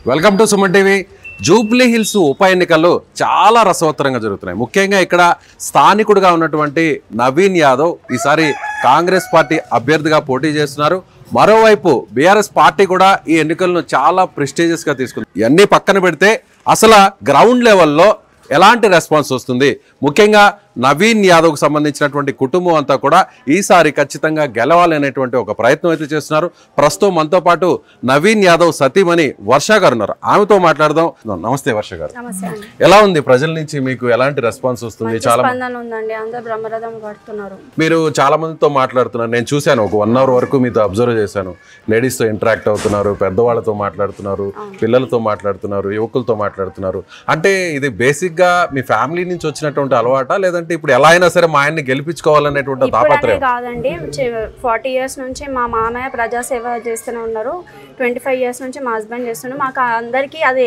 Welcome to Suman TV. Jubilee hills ఉప ఎన్నికలు చాలా రసవత్తరంగా జరుగుతున్నాయి. ముఖ్యంగా ఇక్కడ స్థానికుడిగా ఉన్నటువంటి నవీన్ యాదవ్ ఈసారి కాంగ్రెస్ పార్టీ అభ్యర్థిగా పోటీ చేస్తున్నారు. మరోవైపు బీఆర్ఎస్ పార్టీ కూడా ఈ ఎన్నికలను చాలా ప్రెస్టీజియస్గా తీసుకుంది. ఇవన్నీ పక్కన పెడితే అసలు గ్రౌండ్ లెవెల్లో ఎలాంటి రెస్పాన్స్ వస్తుంది, ముఖ్యంగా నవీన్ యాదవ్కు సంబంధించినటువంటి కుటుంబం అంతా కూడా ఈసారి ఖచ్చితంగా గెలవాలి అనేటువంటి ఒక ప్రయత్నం అయితే చేస్తున్నారు. ప్రస్తుతం మనతో పాటు నవీన్ యాదవ్ సతీమణి వర్ష గారు ఉన్నారు. ఆమెతో మాట్లాడదాం. నమస్తే వర్ష గారు, ఎలా ఉంది? ప్రజల నుంచి మీకు ఎలాంటి రెస్పాన్స్ వస్తుంది? మీరు చాలా మందితో మాట్లాడుతున్నారు, నేను చూశాను. ఒక 1 అవర్ వరకు మీతో అబ్జర్వ్ చేశాను. లేడీస్తో ఇంటరాక్ట్ అవుతున్నారు, పెద్దవాళ్ళతో మాట్లాడుతున్నారు, పిల్లలతో మాట్లాడుతున్నారు, యువకులతో మాట్లాడుతున్నారు. అంటే ఇది బేసిక్గా మీ ఫ్యామిలీ నుంచి వచ్చినటువంటి అలవాట, లేదంటే ఇప్పుడు ఎలా అయినా సరే మా ఆయన్ని గెలిపించుకోవాలనేటువంటి తాపత్రయం? కాదండి, 40 ఇయర్స్ నుంచి మా మామయ్య ప్రజాసేవ చేస్తూనే ఉన్నారు. 25 ఇయర్స్ నుంచి మా హస్బెండ్ చేస్తున్నారు. మాకు అందరికీ అది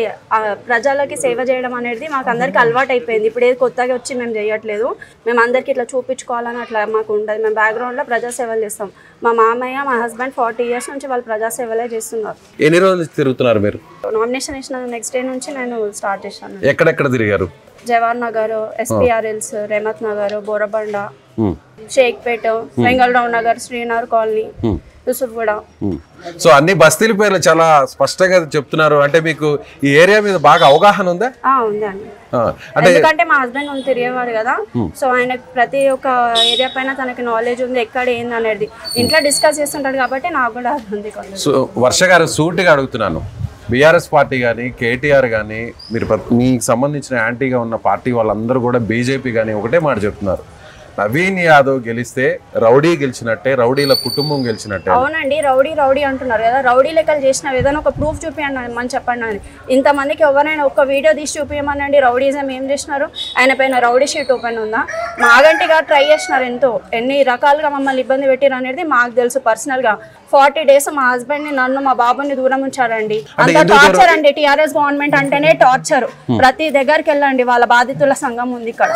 ప్రజలకి సేవ చేయడం అనేది మాకు అందరికీ అలవాటు అయిపోయింది. ఇప్పుడు ఏది కొత్తగా వచ్చి మేము చేయట్లేదు. మేము అందరికీ ఇట్లా చూపించుకోవాలని అట్లా మాకు ఉండదు. మేము బ్యాక్గ్రౌండ్లో ప్రజాసేవలు చేస్తాం. మా మామయ్య మా హస్బెండ్ 40 ఇయర్స్ నుంచి వాళ్ళు ప్రజాసేవలే చేస్తున్నారు. ఎన్ని రోజులు తిరుగుతున్నారు మీరు? నామినేషన్ ఇచ్చిన నెక్స్ట్ డే నుంచి నేను స్టార్ట్ చేశాను. ఎక్కడెక్కడ తిరిగారు? జవహర్ నగర్, ఎస్పీఆర్ఎల్స్, రేమత్ నగర్, బోరబండ, షేక్పేట, వెంగళరావు నగర్, శ్రీనగర్ కాలనీ, యూసుఫ్గూడ. సో అన్ని బస్తీల పేర్లు చాలా స్పష్టంగా చెప్తున్నారు. అంటే మీకు ఈ ఏరియా మీద బాగా అవగాహన ఉందా? ఉందండి. ఎందుకంటే మా హస్బెండ్ తిరిగేవాడు కదా, సో ఆయన ప్రతి ఒక్క ఏరియా పైన తనకి నాలెడ్జ్ ఉంది, ఎక్కడ ఏంది అనేది ఇంట్లో డిస్కస్ చేస్తుంటాడు కాబట్టి నాకు కూడా ఉంది. సో వర్ష గారు, సూటిగా అడుగుతున్నాను, బీఆర్ఎస్ పార్టీ కానీ కేటీఆర్ కానీ మీరు మీకు సంబంధించిన యాంటీగా ఉన్న పార్టీ వాళ్ళందరూ కూడా బీజేపీ కానీ ఒకటే మాట చెప్తున్నారు, నవీన్ యాదవ్ గెలిస్తే రౌడీ గెలిచినట్టే, రౌడీల కుటుంబం గెలిచినట్టే. అవునండి, రౌడీ అంటున్నారు కదా. రౌడీ లెక్కలు చేసిన ఏదైనా ఒక ప్రూఫ్ చూపించండి అని చెప్పండి. అని ఇంతమందికి ఎవరైనా ఒక వీడియో తీసి చూపించమనండి. రౌడీజం ఏం చేసినారు? ఆయన పైన రౌడీ షీట్ ఓపెన్ ఉందా? మాగంటిగా ట్రై చేసినారు, ఎన్ని రకాలుగా మమ్మల్ని ఇబ్బంది పెట్టారు అనేది మాకు తెలుసు. పర్సనల్గా 40 డేస్ మా హస్బెండ్ ని, నన్ను, మా బాబుని దూరం ఉంచారండి. అంత టార్చర్ అండి. టీఆర్ఎస్ గవర్నమెంట్ అంటేనే టార్చర్. ప్రతి దగ్గరికి వెళ్ళండి, వాళ్ళ బాధితుల సంఘం ఉంది ఇక్కడ.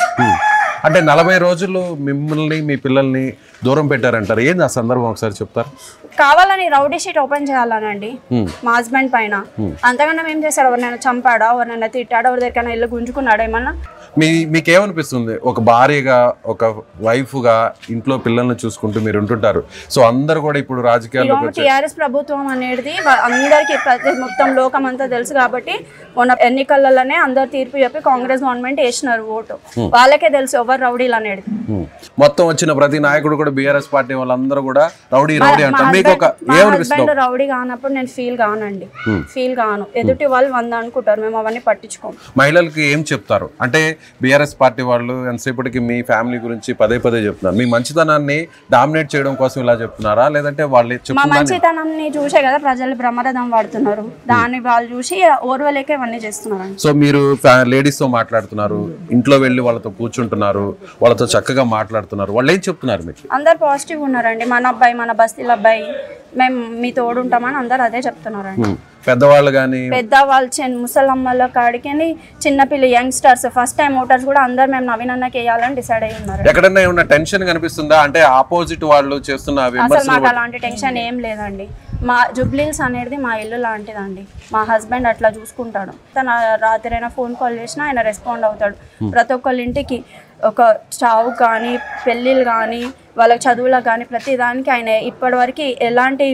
అంటే 40 రోజులు మిమ్మల్ని మీ పిల్లల్ని దూరం పెట్టారంటారు. ఏంది ఆ సందర్భం ఒకసారి చెప్తారు? కావాలని రౌడీ షీట్ ఓపెన్ చేయాలనండి మా హస్బెండ్ పైన. అంతకన్నా ఏం చేశాడు? ఎవరినైనా చంపాడా, ఎవరినైనా తిట్టాడా, ఎవరి దగ్గరైనా ఇల్లు గుంజుకున్నాడా ఏమన్నా? మీకేమనిపిస్తుంది? ఒక భార్యగా, ఒక వైఫ్గా ఇంట్లో పిల్లల్ని చూసుకుంటూ మీరు ఉంటుంటారు. సో అందరు కూడా ఇప్పుడు రాజకీయాల్లో టీఆర్ఎస్ ప్రభుత్వం అనేది అందరికి మొత్తం లోకం అంతా తెలుసు కాబట్టి మొన్న ఎన్నికలలోనే అందరు తీర్పు చెప్పి కాంగ్రెస్ గవర్నమెంట్ వేసినారు ఓటు. వాళ్ళకే తెలుసు ఎవరు రౌడీలు అనేది. మొత్తం వచ్చిన ప్రతి నాయకుడు కూడా బీఆర్ఎస్ పార్టీ వాళ్ళందరూ కూడా రౌడీ అంటారు. మీకు ఒక హస్బెండ్ రౌడీ కానప్పుడు నేను ఫీల్ కానండి, ఫీల్ కాను. ఎదుటి వాళ్ళు 100 అనుకుంటారు, మేము అవన్నీ పట్టించుకోం. మహిళలకి ఏం చెప్తారు? అంటే బీఆర్ఎస్ పార్టీ వాళ్ళు ఎంతసేపటికి మీ ఫ్యామిలీ గురించి పదే చెప్తున్నారు. మీ మంచితనాన్ని డామినేట్ చేయడం కోసం ఇలా చెప్తున్నారా, లేదంటే వాళ్ళు మా మంచితనాన్ని చూసే కదా ప్రజలు బ్రహ్మరథం వాడుతున్నారు. దాన్ని వాళ్ళు చూసి ఓర్వలేక ఇవన్నీ చేస్తున్నారు. సో మీరు లేడీస్ తో మాట్లాడుతున్నారు, ఇంట్లో వెళ్ళి వాళ్ళతో కూర్చుంటున్నారు, వాళ్ళతో చక్కగా మాట్లాడుతున్నారు, వాళ్ళు ఏం చెప్తున్నారు మీకు? అందరు పాజిటివ్ ఉన్నారండి. మన అబ్బాయి, మన బస్తీల అబ్బాయి, మేము మీ తోడు ఉంటామని అందరు అదే చెప్తున్నారండి. పెద్దవాళ్ళు కానీ, పెద్దవాళ్ళు, ముసలమ్మల కాడికి చిన్నపిల్లలు, యంగ్స్టర్స్, ఫస్ట్ టైం ఓటర్స్ కూడా అందరు మేము నవీన్ అన్నకి వేయాలని డిసైడ్ అయ్యి ఉన్నారు. ఎక్కడన్నా ఏమన్నా టెన్షన్ కనిపిస్తుందా? అంటే ఆపోజిట్ వాళ్ళు చేస్తున్న అసలు మాకు అలాంటి టెన్షన్ ఏం లేదండి. మా జూబ్లీ హిల్స్ అనేది మా ఇల్లు లాంటిదండి. మా హస్బెండ్ అట్లా చూసుకుంటాడు. తన రాత్రైనా ఫోన్ కాల్ చేసినా ఆయన రెస్పాండ్ అవుతాడు. ప్రతి ఒక్కళ్ళ ఇంటికి ఒక చావు కానీ, పెళ్ళిళ్ళు కానీ, వాళ్ళకి చదువులకు కానీ, ప్రతి దానికి ఆయన ఇప్పటివరకు ఎలాంటి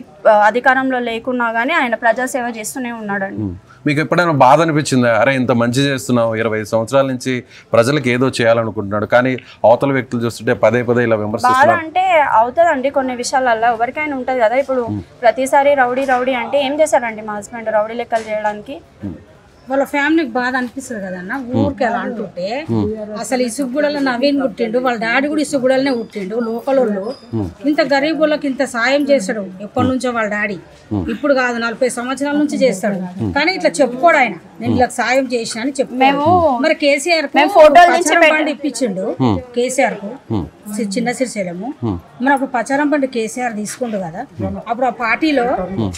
అధికారంలో లేకున్నా కానీ ఆయన ప్రజాసేవ చేస్తూనే ఉన్నాడండి. మీకు ఎప్పుడైనా బాధ అనిపించిందా? అరే ఇంత మంచి చేస్తున్నావు, 20 సంవత్సరాల నుంచి ప్రజలకు ఏదో చేయాలనుకుంటున్నాడు, కానీ అవతల వ్యక్తులు చూస్తుంటే పదే ఇలా విమర్శిస్తున్నారు? బాధ అంటే అవుతుందండి కొన్ని విషయాలలో, ఎవరికైనా ఉంటుంది కదా. ఇప్పుడు ప్రతిసారి రౌడీ అంటే ఏం చేశారండి మా హస్బెండ్ రౌడీ లెక్కలు చేయడానికి? వాళ్ళ ఫ్యామిలీకి బాధ అనిపిస్తుంది కదన్న. ఊరికి ఎలా అంటుంటే అసలు ఇసుగుడలో నవీన్ పుట్టిండు, వాళ్ళ డాడీ కూడా ఇసుగుడలనే పుట్టిండు. లోకల్ వాళ్ళు ఇంత గరీబ్ వాళ్ళకి ఇంత సాయం చేస్తాడు ఎప్పటి నుంచో వాళ్ళ డాడీ. ఇప్పుడు కాదు, 40 సంవత్సరాల నుంచి చేస్తాడు. కానీ ఇట్లా చెప్పుకోడు ఆయన, నేను ఇలా సాయం చేసిన అని చెప్పు. మరి కేసీఆర్ బండి ఇప్పించిండు, కేసీఆర్ కు చిన్న సిరిశైలము. మరి అప్పుడు పచారం బండి కేసీఆర్ తీసుకుండు కదా. అప్పుడు ఆ పార్టీలో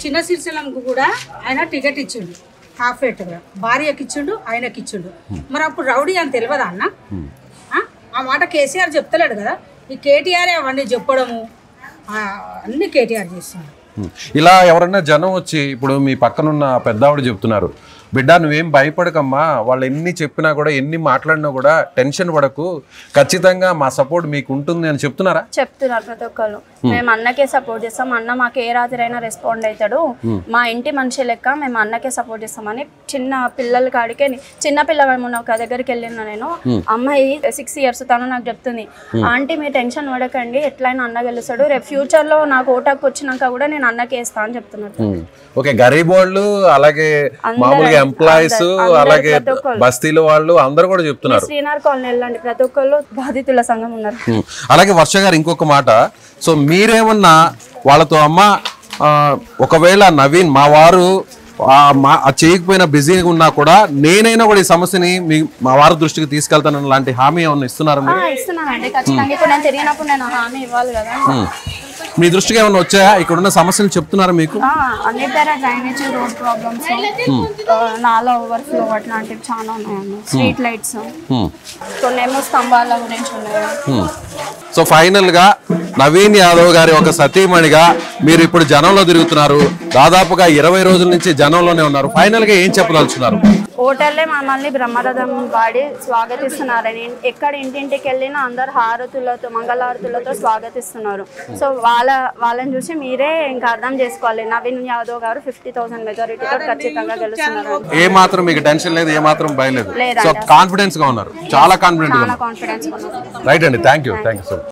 చిన్న సిరిశైలంకు కూడా ఆయన టికెట్ ఇచ్చిండు, హాఫ్ రేట్గా. భార్యకి ఇచ్చిండు, ఆయనకి ఇచ్చిండు. మరి అప్పుడు రౌడీ అని తెలియదా అన్న? ఆ మాట కేసీఆర్ చెప్తలేడు కదా. ఈ కేటీఆర్ అవన్నీ చెప్పడము అన్ని కేటీఆర్ చేస్తున్నాడు. ఇలా ఎవరన్నా జనం వచ్చి ఇప్పుడు మీ పక్కనున్న పెద్దావిడ చెప్తున్నారు, బిడ్డ నువ్వేం భయపడకమ్మా, వాళ్ళు ఎన్ని చెప్పినా కూడా ఎన్ని మాట్లాడినా కూడా టెన్షన్ పడకు, ఖచ్చితంగా మా సపోర్ట్ మీకు ఉంటుంది అని చెప్తున్నారా? చెప్తున్నారు ప్రతి ఒక్కళ్ళు. మేము అన్నకే సపోర్ట్ చేస్తాం, అన్న మాకు ఏ రాత్రి అయినా రెస్పాండ్ అవుతాడు, మా ఇంటి మనిషి లెక్క మేము అన్నకే సపోర్ట్ చేస్తామని చిన్న పిల్లల కాడికే చిన్న పిల్లలు ఒక దగ్గరికి వెళ్ళిన నేను, అమ్మాయి 6 years తను నాకు చెప్తుంది, ఆంటీ మీరు టెన్షన్ పడకండి ఎట్లయినా అన్న గెలుస్తాడు, రేపు ఫ్యూచర్ లో నాకు ఓటాకు వచ్చినాక కూడా నేను అన్నకే వేస్తా అని చెప్తున్నారు. ఓకే, గరీబ్ వాళ్ళు అలాగే మామూలుగా ఎంప్లాయీస్ అలాగే బస్తీల వాళ్ళు అందరూ కూడా చెప్తున్నారు. శ్రీనగర్ కాలనీ వెళ్ళండి, ప్రతి ఒక్కళ్ళు బాధితుల సంఘం ఉన్నారు. అలాగే వర్ష గారు ఇంకొక మాట, సో మీరేమన్నా వాళ్ళతో అమ్మ ఒకవేళ నవీన్ మా వారు చేయకపోయినా బిజీగా ఉన్నా కూడా నేనైనా కూడా ఈ సమస్యని మా వారి దృష్టికి తీసుకెళ్తానని లాంటి హామీ ఏమన్నా ఇస్తున్నారు? ఇస్తున్నానండి ఖచ్చితంగా. ఇప్పుడు నేను తిరిగినప్పుడు నేను హామీ ఇవ్వాలి కదా. మీ దృష్టికి ఏమైనా వచ్చాయా? ఇక్కడ ఉన్న సమస్యలు చెప్తున్నారా మీకు? అన్ని పేర డ్రైనేజ్, రోడ్ ప్రాబ్లమ్స్, నాలా ఓవర్ఫ్లో అట్లాంటివి చాలా ఉన్నాయండి. స్ట్రీట్ లైట్స్, కొన్నేమో స్తంభాల గురించి ఉన్నాయి. సో ఫైనల్ గా నవీన్ యాదవ్ గారి ఒక సతీమణిగా మీరు ఇప్పుడు జనంలో తిరుగుతున్నారు, దాదాపుగా 20 రోజుల నుంచి జనంలోనే ఉన్నారు. ఫైనల్ గా ఏం చెప్పదలుచున్నారు? ఓటర్లే మమ్మల్ని బ్రహ్మరథం వాడి స్వాగతిస్తున్నారని, ఎక్కడ ఇంటింటికి వెళ్ళినా అందరు హారతులతో మంగళహారతులతో స్వాగతిస్తున్నారు. సో వాళ్ళని చూసి మీరే ఇంకా అర్థం చేసుకోవాలి, నవీన్ యాదవ్ గారు 50,000 మెజారిటీతో ఖచ్చితంగా గెలుస్తున్నారు. ఏ మాత్రం మీకు టెన్షన్ లేదు, ఏ మాత్రం భయం లేదు, సో కాన్ఫిడెన్స్ గా ఉన్నారు, చాలా కాన్ఫిడెంట్ గా ఉన్నారు. కాన్ఫిడెన్స్. రైట్ అండి, థ్యాంక్ యూ సో మచ్.